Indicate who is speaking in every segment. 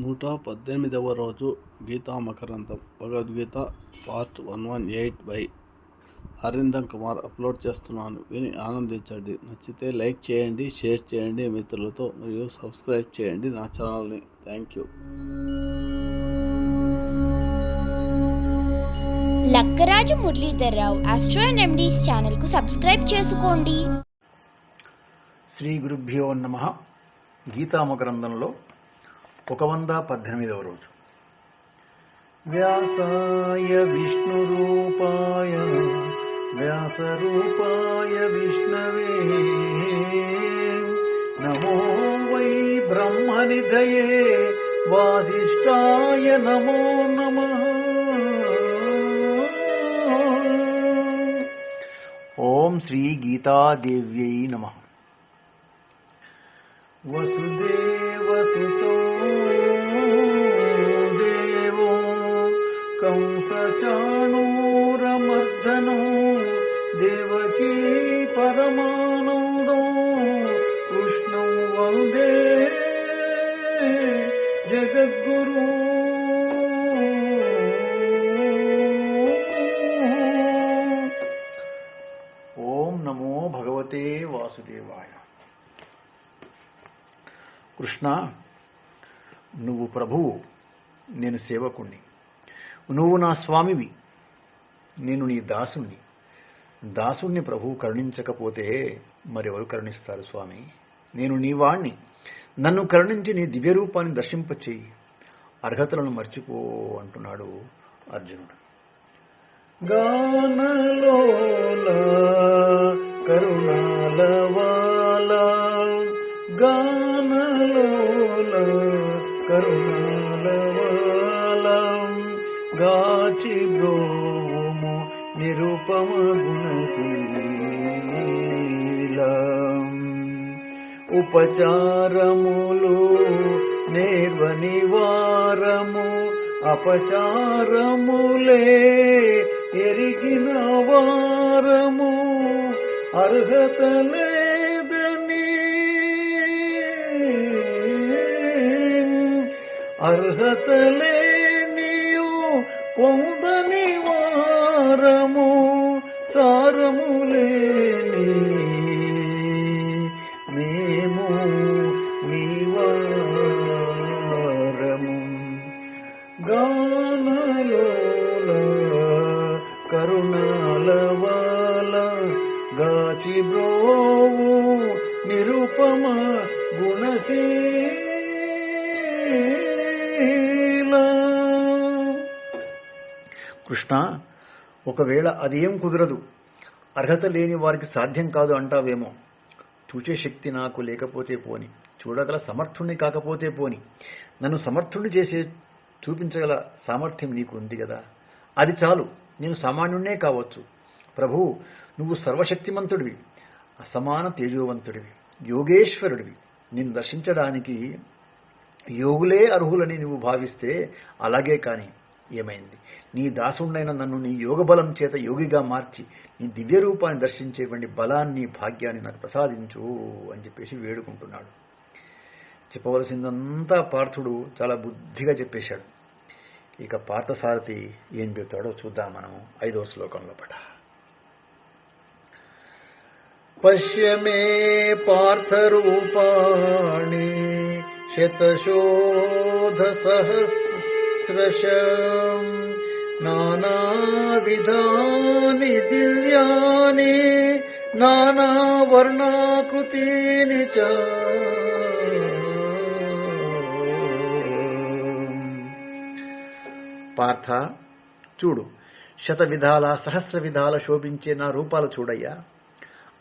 Speaker 1: 118వ రోజు గీతా మకరందం Bhagavad Gita part 118 by Harinder Kumar upload చేస్తున్నాను. విని ఆనందించండి. నచ్చితే లైక్ చేయండి, షేర్ చేయండి మిత్రులతో, మరియు సబ్స్క్రైబ్ చేయండి నా ఛానల్ని. Thank you.
Speaker 2: Lakkaraju Muralidhar Rao astro and remedies ఛానల్కు సబ్స్క్రైబ్ చేసుకోండి.
Speaker 3: శ్రీ గురుభ్యో నమః. గీతామ గ్రంథంలో 118వ రోజు. వ్యాసాయ విష్ణురూపాయ వ్యాసరూపాయ విష్ణవే నమో వై బ్రహ్మనిధయే వాసిష్ఠాయ నమో నమః. ఓం శ్రీ గీతాదేవ్యై నమః. వసుదేవసుతో దేవో కంసచాణూరమర్దనో దేవకీ పరమానందో కృష్ణం వందే జగద్గురు. ఓం నమో భగవతే వాసుదేవాయ. కృష్ణ, నువ్వు ప్రభువు, నేను సేవకుణ్ణి. నువ్వు నా స్వామివి, నేను నీ దాసుణ్ణి. దాసుణ్ణి ప్రభువు కరుణించకపోతే మరెవరు కరుణిస్తారు స్వామి? నేను నీ వాణ్ణి. నన్ను కరుణించి నీ దివ్య రూపాన్ని దర్శింపచేయి. అర్హతలను మర్చిపో అంటున్నాడు అర్జునుడు. గానలోల కరుణాలవాల గానలోల కరుణాలవాల గాచి బ్రోము నిరుపమ గుణశీల ఉపచారములు నిర్వనివారము అపచారములే ఎరిగిన వారము అర్హతలే అర్హతలే నీయు పొందని వారము సారములేని మేము నీవారము. గానలోల కరుణాలవాల గాచి బ్రోవు నిరుపమ గుణశీల. కృష్ణ, ఒకవేళ అదేం కుదరదు, అర్హత లేని వారికి సాధ్యం కాదు అంటావేమో. చూచే శక్తి నాకు లేకపోతే పోని, చూడగల సమర్థుణ్ణి కాకపోతే పోని, నన్ను సమర్థుణ్ణి చేసే చూపించగల సామర్థ్యం నీకు ఉంది కదా, అది చాలు. నేను సామాన్యుణ్ణే కావచ్చు. ప్రభు, నువ్వు సర్వశక్తిమంతుడివి, అసమాన తేజోవంతుడివి, యోగేశ్వరుడివి. నిన్ను దర్శించడానికి యోగులే అర్హులని నువ్వు భావిస్తే అలాగే. కానీ ఏమైంది? నీ దాసుండైన నన్ను నీ యోగ బలం చేత యోగిగా మార్చి నీ దివ్య రూపాన్ని దర్శించేటువంటి బలాన్ని, భాగ్యాన్ని నాకు ప్రసాదించు అని చెప్పేసి వేడుకుంటున్నాడు. చెప్పవలసిందంతా పార్థుడు చాలా బుద్ధిగా చెప్పేశాడు. ఇక పార్థసారథి ఏం చెప్తాడో చూద్దాం మనం 5వ శ్లోకంలో పట. పశ్యమే పార్థరూపాణి శతశోధ సహస్రశం నానావిధాని దివ్యాని నానావర్ణాకృతీని చ. పార్థ, చూడు, శత విధాల సహస్ర విధాల శోభించే నా రూపాలు చూడయ్యా.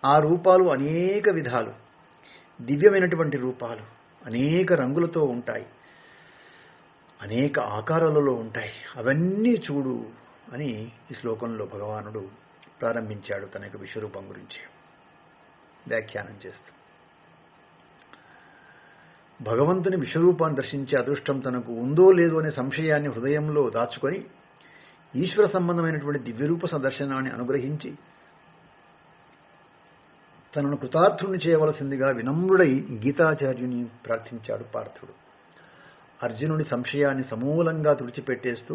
Speaker 3: ఆ రూపాలు అనేక విధాలు, దివ్యమైనటువంటి రూపాలు, అనేక రంగులతో ఉంటాయి, అనేక ఆకారాలలో ఉంటాయి. అవన్నీ చూడు అని ఈ శ్లోకంలో భగవానుడు ప్రారంభించాడు తన యొక్క విశ్వరూపం గురించి వ్యాఖ్యానం చేస్తూ. భగవంతుని విశ్వరూపాన్ని దర్శించే అదృష్టం తనకు ఉందో లేదో అనే సంశయాన్ని హృదయంలో దాచుకొని ఈశ్వర సంబంధమైనటువంటి దివ్యరూప దర్శనాన్ని అనుగ్రహించి తనను కృతార్థుని చేయవలసిందిగా వినమ్రుడై గీతాచార్యుని ప్రార్థించాడు పార్థుడు. అర్జునుడి సంశయాన్ని సమూలంగా తుడిచిపెట్టేస్తూ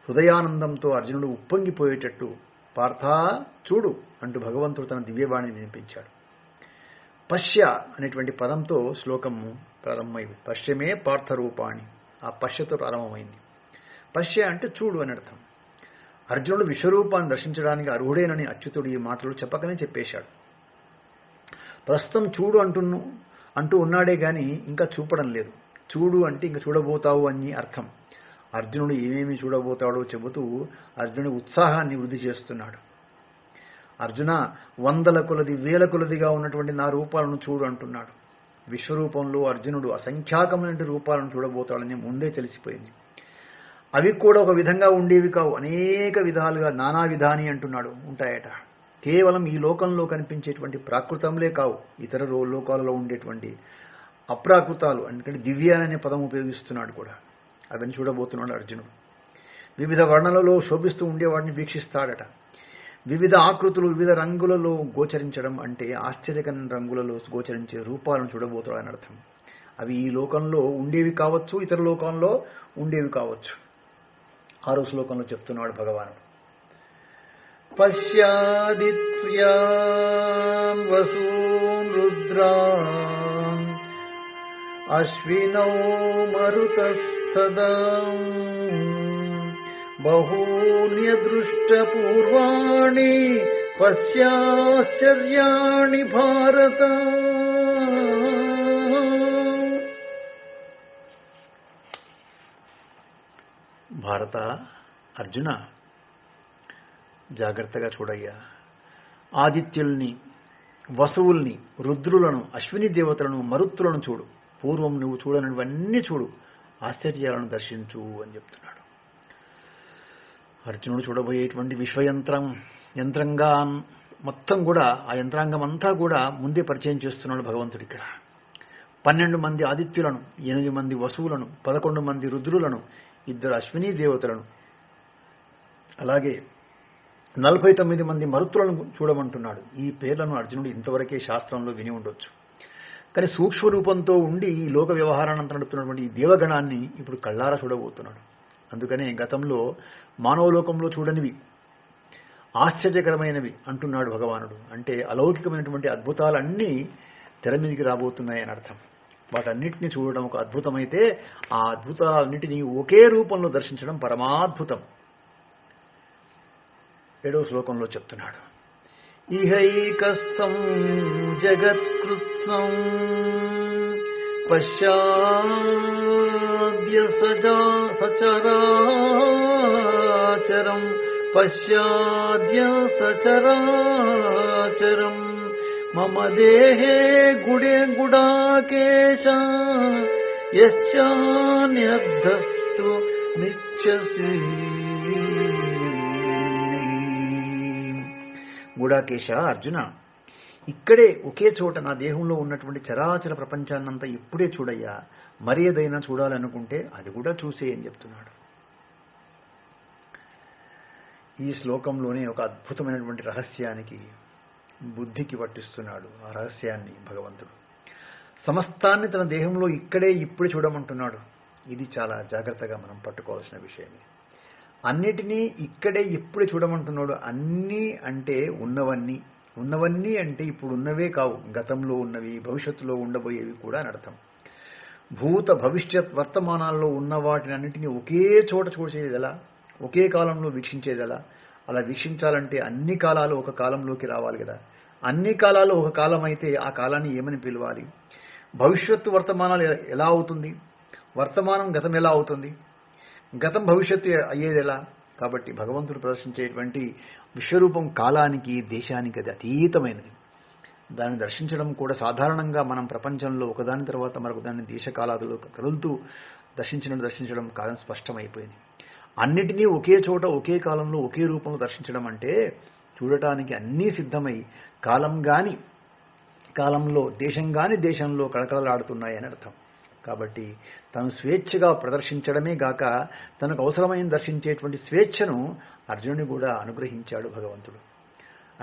Speaker 3: హృదయానందంతో అర్జునుడు ఉప్పొంగిపోయేటట్టు పార్థా చూడు అంటూ భగవంతుడు తన దివ్యవాణిని వినిపించాడు. పశ్య అనేటువంటి పదంతో శ్లోకము ప్రారంభమైంది. పశ్యమే పార్థరూపాణి, ఆ పశ్యతో ప్రారంభమైంది. పశ్య అంటే చూడు అని అర్థం. అర్జునుడు విశ్వరూపాన్ని దర్శించడానికి అర్హుడేనని అచ్యుతుడు ఈ మాటలు చెప్పకనే చెప్పేశాడు. ప్రస్తుతం చూడు అంటూ ఉన్నాడే గాని ఇంకా చూపడం లేదు. చూడు అంటే ఇంక చూడబోతావు అని అర్థం. అర్జునుడు ఏమేమి చూడబోతాడో చెబుతూ అర్జునుడి ఉత్సాహాన్ని వృద్ధి చేస్తున్నాడు. అర్జున, వందల కొలది వేల కొలదిగా ఉన్నటువంటి నా రూపాలను చూడు అంటున్నాడు. విశ్వరూపంలో అర్జునుడు అసంఖ్యాకమైన రూపాలను చూడబోతాడని ముందే తెలిసిపోయింది. అవి కూడా ఒక విధంగా ఉండేవి కావు, అనేక విధాలుగా నానా విధాని అంటున్నాడు ఉంటాయట. కేవలం ఈ లోకంలో కనిపించేటువంటి ప్రాకృతంలే కావు, ఇతర లోకాలలో ఉండేటువంటి అప్రాకృతాలు, ఎందుకంటే దివ్య అనే పదం ఉపయోగిస్తున్నాడు కూడా. అవన్నీ చూడబోతున్నాడు అర్జునుడు. వివిధ వర్ణలలో శోభిస్తూ ఉండేవాడిని వీక్షిస్తాడట. వివిధ ఆకృతులు వివిధ రంగులలో గోచరించడం అంటే ఆశ్చర్యకరమైన రంగులలో గోచరించే రూపాలను చూడబోతాడని అర్థం. అవి ఈ లోకంలో ఉండేవి కావచ్చు, ఇతర లోకంలో ఉండేవి కావచ్చు. 6వ శ్లోకంలో చెప్తున్నాడు భగవానుడు. పశ్యాదిత్యాం వసూన్ రుద్రాం అశ్వినౌ మరుతస్తదా బహూన్యదృష్టపూర్వాణి పశ్యాశ్చర్యాణి భారత. భారత, అర్జున జాగ్రత్తగా చూడయ్యా. ఆదిత్యుల్ని, వసువుల్ని, రుద్రులను, అశ్విని దేవతలను, మరుత్తులను చూడు. పూర్వం నువ్వు చూడనివన్నీ చూడు, ఆశ్చర్యాలను దర్శించు అని చెప్తున్నాడు. అర్జునుడు చూడబోయేటువంటి యంత్రంగా మొత్తం కూడా ఆ యంత్రాంగం అంతా కూడా ముందే పరిచయం చేస్తున్నాడు భగవంతుడు ఇక్కడ. 12 మంది ఆదిత్యులను, 8 మంది వసువులను, 11 మంది రుద్రులను, 2 అశ్విని దేవతలను, అలాగే 49 మంది మరుత్తులను చూడమంటున్నాడు. ఈ పేర్లను అర్జునుడు ఇంతవరకే శాస్త్రంలో విని ఉండొచ్చు. కానీ సూక్ష్మ రూపంతో ఉండి ఈ లోక వ్యవహారాన్ని నడుపుతున్నటువంటి ఈ దేవగణాన్ని ఇప్పుడు కళ్ళారా చూడబోతున్నాడు. అందుకనే గతంలో మానవలోకంలో చూడనివి, ఆశ్చర్యకరమైనవి అంటున్నాడు భగవానుడు. అంటే అలౌకికమైనటువంటి అద్భుతాలన్నీ తెర మీదకి రాబోతున్నాయని అర్థం. వాటన్నిటిని చూడడం ఒక అద్భుతమైతే ఆ అద్భుతాలన్నిటినీ ఒకే రూపంలో దర్శించడం పరమాద్భుతం. 7వ శ్లోకంలో చెప్తున్నాడు. ఇహైకస్థం జగత్కృత్స్నం పశ్యాద్య సచరాచరం పశ్యాద్య సచరాచరం మమ దేహే గుడే గుడాకేశ యశ్చాన్యర్థస్తు నిత్యసి. గుడాకేశ, అర్జున, ఇక్కడే ఒకే చోట నా దేహంలో ఉన్నటువంటి చరాచర ప్రపంచాన్నంతా ఇప్పుడే చూడయ్యా. మరి ఏదైనా చూడాలనుకుంటే అది కూడా చూసే అని చెప్తున్నాడు. ఈ శ్లోకంలోనే ఒక అద్భుతమైనటువంటి రహస్యానికి బుద్ధికి పట్టిస్తున్నాడు. ఆ రహస్యాన్ని భగవంతుడు సమస్తాన్ని తన దేహంలో ఇక్కడే ఇప్పుడే చూడమంటున్నాడు. ఇది చాలా జాగ్రత్తగా మనం పట్టుకోవాల్సిన విషయమే. అన్నిటినీ ఇక్కడే ఇప్పుడే చూడమంటున్నాడు. అన్నీ అంటే ఉన్నవన్నీ అంటే ఇప్పుడు ఉన్నవే కావు, గతంలో ఉన్నవి, భవిష్యత్తులో ఉండబోయేవి కూడా అని అర్థం. భూత భవిష్యత్ వర్తమానాల్లో ఉన్న వాటిని అన్నింటినీ ఒకే చోట చూసేది ఎలా, ఒకే కాలంలో వీక్షించేది ఎలా? అలా వీక్షించాలంటే అన్ని కాలాలు ఒక కాలంలోకి రావాలి కదా. అన్ని కాలాలు ఒక కాలం అయితే ఆ కాలాన్ని ఏమని పిలవాలి? భవిష్యత్తు వర్తమానాలు ఎలా అవుతుంది? వర్తమానం గతం ఎలా అవుతుంది? గతం భవిష్యత్తు అయ్యేది ఎలా? కాబట్టి భగవంతుడు ప్రదర్శించేటువంటి విశ్వరూపం కాలానికి, దేశానికి అది అతీతమైనది. దాన్ని దర్శించడం కూడా సాధారణంగా మనం ప్రపంచంలో ఒకదాని తర్వాత మరొక దాన్ని దేశకాలాదులో కదులుతూ దర్శించడం కాలం స్పష్టమైపోయింది. అన్నిటినీ ఒకే చోట ఒకే కాలంలో ఒకే రూపంలో దర్శించడం అంటే చూడటానికి అన్నీ సిద్ధమై కాలంలో దేశం గాని దేశంలో కళకళలాడుతున్నాయని అర్థం. కాబట్టి తను స్వేచ్ఛగా ప్రదర్శించడమే గాక తనకు అవసరమైన దర్శించేటువంటి స్వేచ్ఛను అర్జునుని కూడా అనుగ్రహించాడు భగవంతుడు.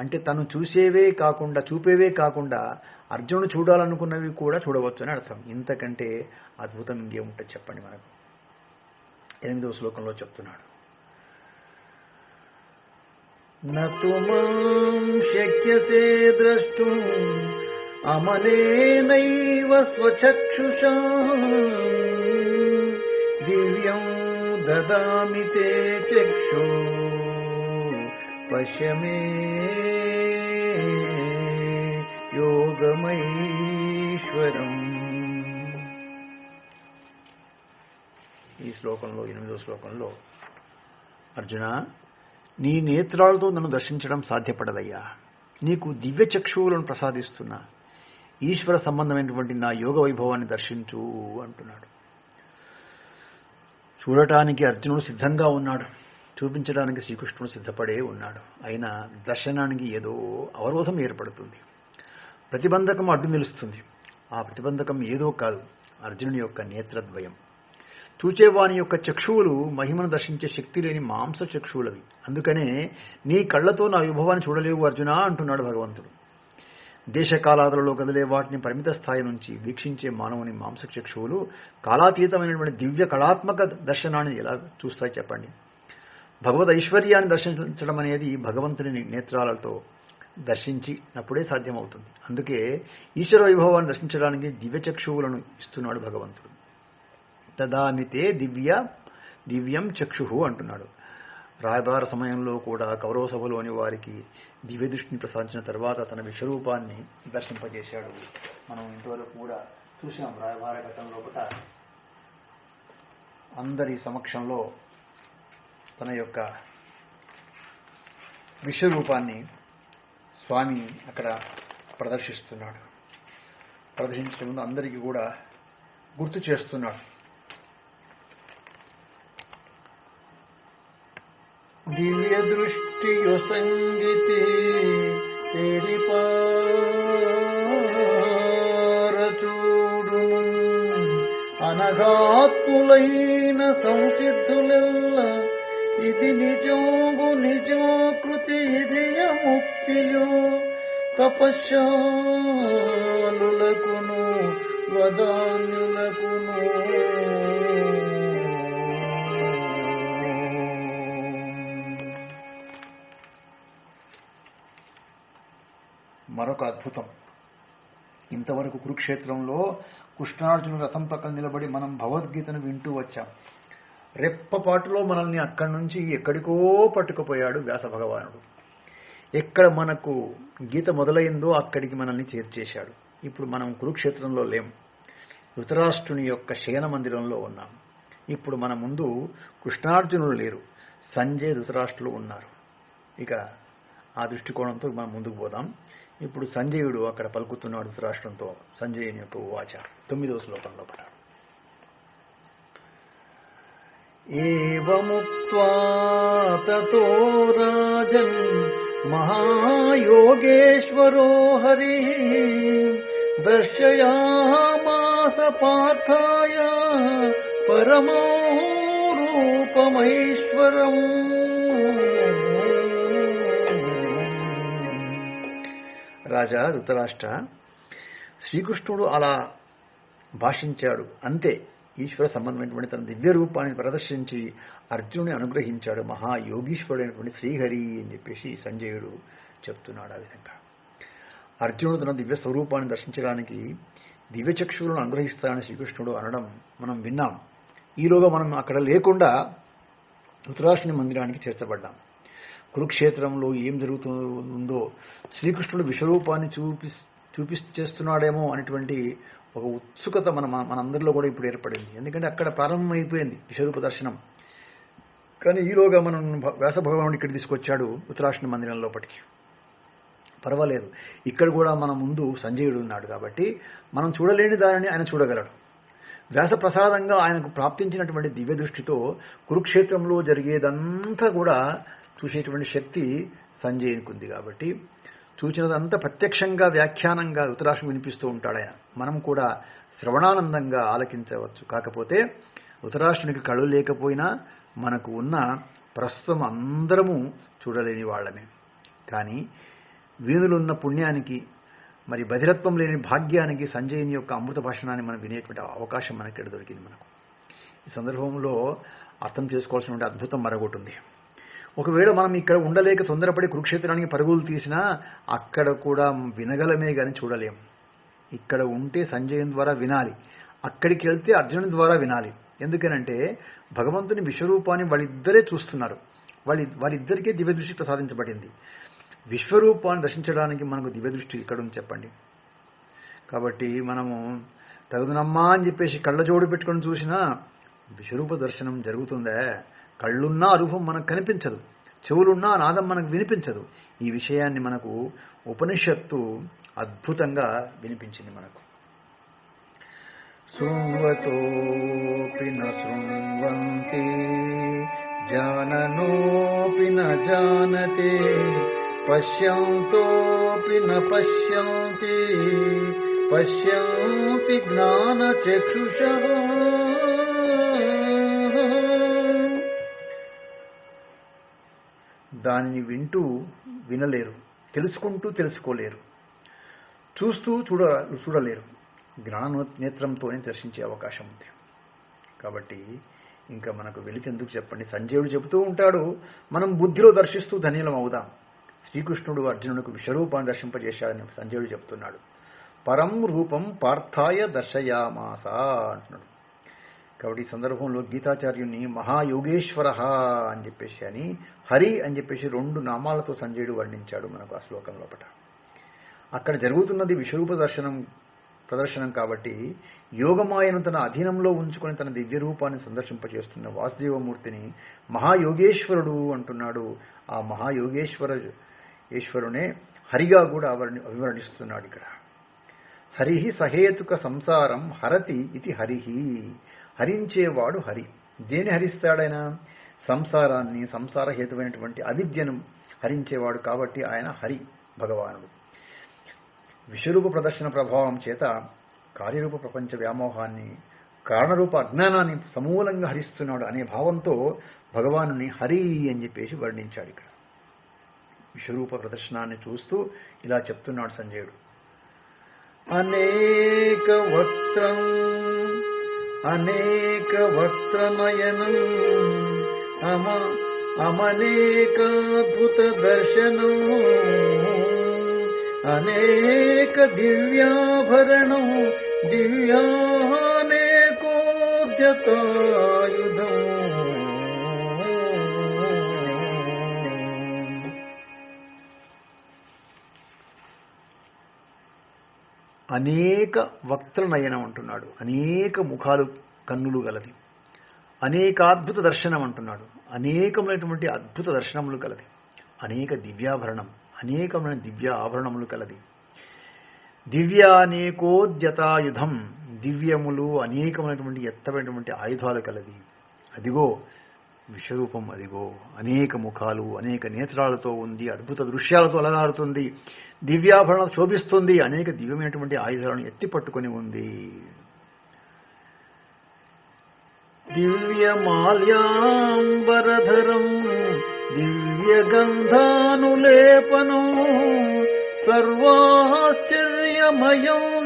Speaker 3: అంటే తను చూపేవే కాకుండా అర్జునుడు చూడాలనుకున్నవి కూడా చూడవచ్చు అని అర్థం. ఇంతకంటే అద్భుతం ఇంకేముంటుంది చెప్పండి మనకు. 8వ శ్లోకంలో చెప్తున్నాడు, నతు మాం శక్యతే ద్రష్టుం అమలేనైవ స్వచక్షుషా దివ్యం దదామి తే చక్షు పశ్యమే యోగమైశ్వరం. ఈ శ్లోకంలో 8వ శ్లోకంలో, అర్జున, నీ నేత్రాలతో నన్ను దర్శించడం సాధ్యపడదయ్యా. నీకు దివ్య చక్షువులను ప్రసాదిస్తున్నా. ఈశ్వర సంబంధమైనటువంటి నా యోగ వైభవాన్ని దర్శించు అంటున్నాడు. చూడటానికి అర్జునుడు సిద్ధంగా ఉన్నాడు, చూపించడానికి శ్రీకృష్ణుడు సిద్ధపడే ఉన్నాడు. అయినా దర్శనానికి ఏదో అవరోధం ఏర్పడుతుంది, ప్రతిబంధకం అడ్డు నిలుస్తుంది. ఆ ప్రతిబంధకం ఏదో కాదు, అర్జునుని యొక్క నేత్రద్వయం. చూచేవాని యొక్క చక్షువులు మహిమను దర్శించే శక్తి లేని మాంస చక్షువులవి. అందుకనే నీ కళ్ళతో నా విభవాన్ని చూడలేవు అర్జున అంటున్నాడు భగవంతుడు. దేశకాలాదులలో కదిలే వాటిని పరిమిత స్థాయి నుంచి వీక్షించే మానవుని మాంస చక్షువులు కాలాతీతమైనటువంటి దివ్య కళాత్మక దర్శనాన్ని ఎలా చూస్తాయి చెప్పండి. భగవద్ ఐశ్వర్యాన్ని దర్శించడం అనేది భగవంతుని నేత్రాలతో దర్శించినప్పుడే సాధ్యమవుతుంది. అందుకే ఈశ్వర వైభవాన్ని దర్శించడానికి దివ్య చక్షువులను ఇస్తున్నాడు భగవంతుడు. తదామితే దివ్యం చక్షు అంటున్నాడు. రాయబార సమయంలో కూడా కౌరవ సభలోని వారికి దివ్య దృష్టిని ప్రసాదించిన తర్వాత తన విశ్వరూపాన్ని దర్శింపజేశాడు. మనం ఇంతవరకు కూడా చూసాం. రాయబార ఘట్టంలో కూడా అందరి సమక్షంలో తన యొక్క విశ్వరూపాన్ని స్వామి అక్కడ ప్రదర్శిస్తున్నాడు. ప్రదర్శించే ముందు అందరికీ కూడా గుర్తు చేస్తున్నాడు. దివ్య దృష్టియు సంగీతి చూడు అనఘాత్ములైన సంసిద్ధులెల్ల ఇది నిజోగు నిజోకృతి ఇది ముక్తియు తపశ్శాలులకును వదాన్యులకును మరొక అద్భుతం. ఇంతవరకు కురుక్షేత్రంలో కృష్ణార్జునుడు రథం పక్కన నిలబడి మనం భగవద్గీతను వింటూ వచ్చాం. రెప్పపాటులో మనల్ని అక్కడి నుంచి ఎక్కడికో పట్టుకుపోయాడు వ్యాస భగవానుడు. ఎక్కడ మనకు గీత మొదలైందో అక్కడికి మనల్ని చేర్చేశాడు. ఇప్పుడు మనం కురుక్షేత్రంలో లేం, ధృతరాష్ట్రుని యొక్క శయన మందిరంలో ఉన్నాం. ఇప్పుడు మన ముందు కృష్ణార్జునులు లేరు, సంజయ్ ధృతరాష్ట్రులు ఉన్నారు. ఇక ఆ దృష్టికోణంతో మనం ముందుకు పోదాం. ఇప్పుడు సంజయుడు అక్కడ పలుకుతున్నాడు ధృతరాష్ట్రంతో. సంజయుని యొక్క ఉవాచ 9వ శ్లోకంలో పడాడు. ఏవముక్త్వా తతో రాజన్ మహాయోగేశ్వరో హరిః దర్శయామాస పార్థాయ పరమో రూపమైశ్వరం. రాజా ధృతరాష్ట్ర, శ్రీకృష్ణుడు అలా భాషించాడు అంతే. ఈశ్వర సంబంధమైనటువంటి తన దివ్య రూపాన్ని ప్రదర్శించి అర్జునుని అనుగ్రహించాడు. మహాయోగీశ్వరుడైనటువంటి శ్రీహరి అని చెప్పేసి సంజయుడు చెప్తున్నాడు. ఆ విధంగా అర్జునుడు తన దివ్య స్వరూపాన్ని దర్శించడానికి దివ్య చక్షువులను అనుగ్రహిస్తానని శ్రీకృష్ణుడు అనడం మనం విన్నాం. ఈలోగా మనం అక్కడ లేకుండా ధృతరాష్ట్రుని మందిరానికి చేర్చబడ్డాం. కురుక్షేత్రంలో ఏం జరుగుతుందో శ్రీకృష్ణుడు విశ్వరూపాన్ని చేస్తున్నాడేమో అనేటువంటి ఒక ఉత్సుకత మనందరిలో కూడా ఇప్పుడు ఏర్పడింది. ఎందుకంటే అక్కడ ప్రారంభమైపోయింది విశ్వరూప దర్శనం. కానీ ఈలోగా మనం వ్యాస భగవానుడు ఇక్కడ తీసుకొచ్చాడు ధృతరాష్ట్రుని మందిరం లోపటికి. పర్వాలేదు, ఇక్కడ కూడా మన ముందు సంజయుడు ఉన్నాడు కాబట్టి మనం చూడలేని దానిని ఆయన చూడగలడు. వ్యాస ప్రసాదంగా ఆయనకు ప్రాప్తించినటువంటి దివ్య దృష్టితో కురుక్షేత్రంలో జరిగేదంతా కూడా చూసేటువంటి శక్తి సంజయునికి ఉంది. కాబట్టి చూచినదంతా ప్రత్యక్షంగా వ్యాఖ్యానంగా ధృతరాష్ట్రుడు వినిపిస్తూ ఉంటాడు ఆయన. మనం కూడా శ్రవణానందంగా ఆలకించవచ్చు. కాకపోతే ధృతరాష్ట్రునికి కళ్ళు లేకపోయినా మనకు ఉన్న ప్రస్తుతం అందరము చూడలేని వాళ్ళమే. కానీ వీణులున్న పుణ్యానికి, మరి బధిరత్వం లేని భాగ్యానికి సంజయుని యొక్క అమృత భాషణాన్ని మనం వినేటువంటి అవకాశం మనకి ఇక్కడ దొరికింది. మనకు ఈ సందర్భంలో అర్థం చేసుకోవాల్సిన అద్భుతం మరొకటి ఉంది. ఒకవేళ మనం ఇక్కడ ఉండలేక తొందరపడి కురుక్షేత్రానికి పరుగులు తీసినా అక్కడ కూడా వినగలమే కానీ చూడలేం. ఇక్కడ ఉంటే సంజయుని ద్వారా వినాలి, అక్కడికి వెళ్తే అర్జునుని ద్వారా వినాలి. ఎందుకనంటే భగవంతుని విశ్వరూపాన్ని వాళ్ళిద్దరే చూస్తున్నారు, వాళ్ళిద్దరికీ దివ్య దృష్టి ప్రసాదించబడింది. విశ్వరూపాన్ని దర్శించడానికి మనకు దివ్య దృష్టి ఇక్కడ ఉంది చెప్పండి. కాబట్టి మనము తగుదనమ్మా అని చెప్పేసి కళ్ళజోడు పెట్టుకొని చూసినా విశ్వరూప దర్శనం జరుగుతుందే. కళ్ళున్నా రూపం మనకు కనిపించదు, చెవులున్నా నాదం మనకు వినిపించదు. ఈ విషయాన్ని మనకు ఉపనిషత్తు అద్భుతంగా వినిపించింది మనకు. శృణ్వతోపి న శృణ్వంతి జాననోపి న జానతే పశ్యంతోపి న పశ్యంతి పశ్యంతి జ్ఞానచక్షుషః. దానిని వింటూ వినలేరు, తెలుసుకుంటూ తెలుసుకోలేరు, చూస్తూ చూడలేరు. జ్ఞాన నేత్రంతోనే దర్శించే అవకాశం ఉంది. కాబట్టి ఇంకా మనకు వెలిచెందుకు చెప్పండి. సంజయుడు చెబుతూ ఉంటాడు, మనం బుద్ధిలో దర్శిస్తూ ధన్యులం అవుదాం. శ్రీకృష్ణుడు అర్జునుడికి విశ్వరూపాన్ని దర్శింపజేశాడని సంజయుడు చెప్తున్నాడు. పరం రూపం పార్థాయ దర్శయామాస అంటున్నాడు. కాబట్టి ఈ సందర్భంలో గీతాచార్యుని మహాయోగేశ్వర అని చెప్పేసి అని హరి అని చెప్పేసి 2 నామాలతో సంజయుడు వర్ణించాడు మనకు ఆ శ్లోకం లోపల. అక్కడ జరుగుతున్నది విశ్వరూప ప్రదర్శనం కాబట్టి యోగమాయను తన అధీనంలో ఉంచుకొని తన దివ్య రూపాన్ని సందర్శింపజేస్తున్న వాసుదేవమూర్తిని మహాయోగేశ్వరుడు అంటున్నాడు. ఆ మహాయోగేశ్వరునే హరిగా కూడా అభివర్ణిస్తున్నాడు ఇక్కడ. హరిహి సహేతుక సంసారం హరతి ఇది హరిహి. హరించేవాడు హరి. దేని హరిస్తాడైనా? సంసారాన్ని, సంసార హేతువైనటువంటి అవిద్యను హరించేవాడు కాబట్టి ఆయన హరి భగవానుడు. విశ్వరూప ప్రదర్శన ప్రభావం చేత కార్యరూప ప్రపంచ వ్యామోహాన్ని, కారణరూప అజ్ఞానాన్ని సమూలంగా హరిస్తున్నాడు అనే భావంతో భగవానుని హరి అని చెప్పేసి వర్ణించాడు. ఇక్కడ విశ్వరూప ప్రదర్శనాన్ని చూస్తూ ఇలా చెప్తున్నాడు సంజయుడు. అనేక వక్త్రనయనం అమనేకాద్భుత దర్శనం అనేక దివ్యాభరణం దివ్యానేకోద్యతాయుధం. అనేక వక్త్ర నయనం అంటున్నాడు. అనేక ముఖాలు, కన్నులు గలది. అనేకాద్భుత దర్శనం అంటున్నాడు. అనేకమైనటువంటి అద్భుత దర్శనములు కలది. అనేక దివ్యాభరణం, అనేకమైన దివ్య ఆభరణములు కలది. దివ్యానేకోద్యతాయుధం, దివ్యములు అనేకమైనటువంటి ఎత్తమైనటువంటి ఆయుధాలు కలది. అదిగో విశ్వరూపం, అదిగో అనేక ముఖాలు, అనేక నేత్రాలతో ఉంది. అద్భుత దృశ్యాలతో అలరారుతుంది. దివ్యాభరణం శోభిస్తుంది. అనేక దివ్యమైనటువంటి ఆయుధాలను ఎత్తి పట్టుకొని ఉంది. దివ్యమాల్యాంబరధరం దివ్యగంధానులేపనం సర్వాశ్చర్యమయం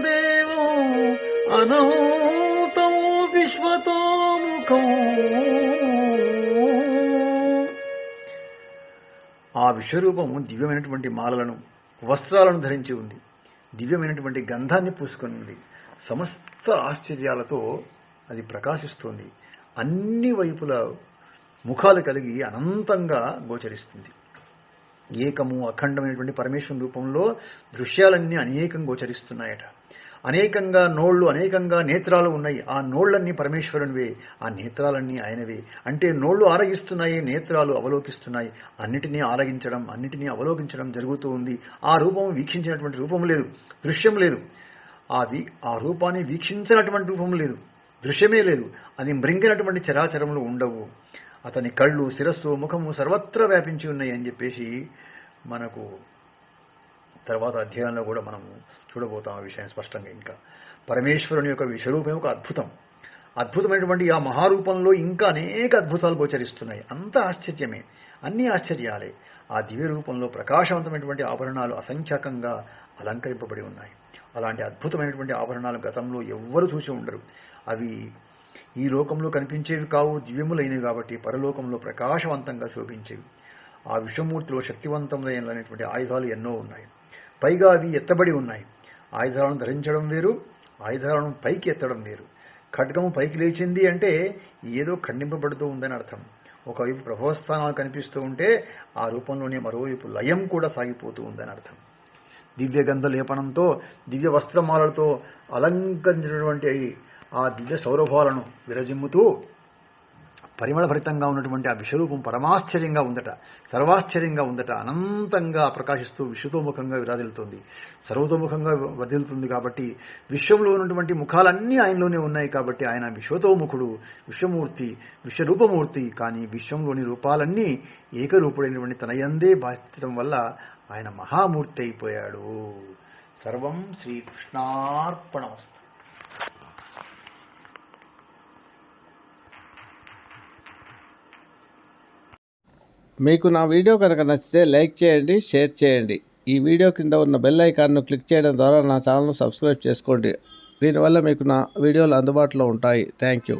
Speaker 3: దేవం అనంతం విశ్వతోముఖం. ఆ విశ్వరూపము దివ్యమైనటువంటి మాలలను, వస్త్రాలను ధరించి ఉంది. దివ్యమైనటువంటి గంధాన్ని పూసుకొని ఉంది. సమస్త ఆశ్చర్యాలతో అది ప్రకాశిస్తుంది. అన్ని వైపుల ముఖాలు కలిగి అనంతంగా గోచరిస్తుంది. ఏకము అఖండమైనటువంటి పరమేశ్వరుని రూపంలో దృశ్యాలన్నీ అనేకం గోచరిస్తున్నాయట. అనేకంగా నోళ్లు, అనేకంగా నేత్రాలు ఉన్నాయి. ఆ నోళ్లన్నీ పరమేశ్వరునివే, ఆ నేత్రాలన్నీ ఆయనవే. అంటే నోళ్లు ఆరగిస్తున్నాయి, నేత్రాలు అవలోకిస్తున్నాయి. అన్నిటినీ ఆరగించడం, అన్నిటినీ అవలోకించడం జరుగుతూ ఉంది. ఆ రూపం వీక్షించినటువంటి రూపం లేదు, దృశ్యం లేదు. ఆ రూపాన్ని వీక్షించినటువంటి రూపం లేదు, దృశ్యమే లేదు. అది మృంగినటువంటి చరాచరములు ఉండవు. అతని కళ్ళు, శిరస్సు, ముఖము సర్వత్రా వ్యాపించి ఉన్నాయి అని చెప్పేసి మనకు తర్వాత అధ్యాయంలో కూడా మనము చూడబోతాం ఆ విషయం స్పష్టంగా. ఇంకా పరమేశ్వరుని యొక్క విశ్వరూపం ఒక అద్భుతం. అద్భుతమైనటువంటి ఆ మహారూపంలో ఇంకా అనేక అద్భుతాలు గోచరిస్తున్నాయి. అంత ఆశ్చర్యమే, అన్ని ఆశ్చర్యాలే. ఆ దివ్య రూపంలో ప్రకాశవంతమైనటువంటి ఆభరణాలు అసంఖ్యాకంగా అలంకరింపబడి ఉన్నాయి. అలాంటి అద్భుతమైనటువంటి ఆభరణాలు గతంలో ఎవ్వరు చూసి ఉండరు. అవి ఈ లోకంలో కనిపించేవి కావు, దివ్యములైనవి కాబట్టి పరలోకంలో ప్రకాశవంతంగా శోభించేవి. ఆ విశ్వమూర్తిలో శక్తివంతమైనటువంటి ఆయుధాలు ఎన్నో ఉన్నాయి. పైగా అవి ఎత్తబడి ఉన్నాయి. ఆయుధాలను ధరించడం వేరు, ఆయుధాలను పైకి ఎత్తడం వేరు. ఖడ్గము పైకి లేచింది అంటే ఏదో ఖండింపబడుతూ ఉందని అర్థం. ఒకవైపు ప్రభావస్థానాలు కనిపిస్తూ ఉంటే ఆ రూపంలోనే మరోవైపు లయం కూడా సాగిపోతూ ఉందని అర్థం. దివ్య గంధ లేపనంతో, దివ్య వస్త్రమాలతో అలంకరించినటువంటి ఆ దివ్య సౌరభాలను విరజిమ్ముతూ పరిమళభరితంగా ఉన్నటువంటి ఆ విశ్వరూపం పరమాశ్చర్యంగా ఉందట, సర్వాశ్చర్యంగా ఉందట. అనంతంగా ప్రకాశిస్తూ విశ్వతోముఖంగా విరాజిల్లుతుంది, సర్వతోముఖంగా వర్ధిల్లుతుంది. కాబట్టి విశ్వంలో ఉన్నటువంటి ముఖాలన్నీ ఆయనలోనే ఉన్నాయి. కాబట్టి ఆయన విశ్వతోముఖుడు, విశ్వమూర్తి, విశ్వరూపమూర్తి. కానీ విశ్వంలోని రూపాలన్నీ ఏకరూపుడైనటువంటి తనయందే భాషించడం వల్ల ఆయన మహామూర్తి అయిపోయాడు. సర్వం శ్రీకృష్ణార్పణమస్తు.
Speaker 1: మీకు నా వీడియో కనుక నచ్చితే లైక్ చేయండి, షేర్ చేయండి. ఈ వీడియో కింద ఉన్న బెల్ ఐకాన్ను క్లిక్ చేయడం ద్వారా నా ఛానల్ను సబ్స్క్రైబ్ చేసుకోండి. దీనివల్ల మీకు నా వీడియోలు అందుబాటులో ఉంటాయి. Thank you.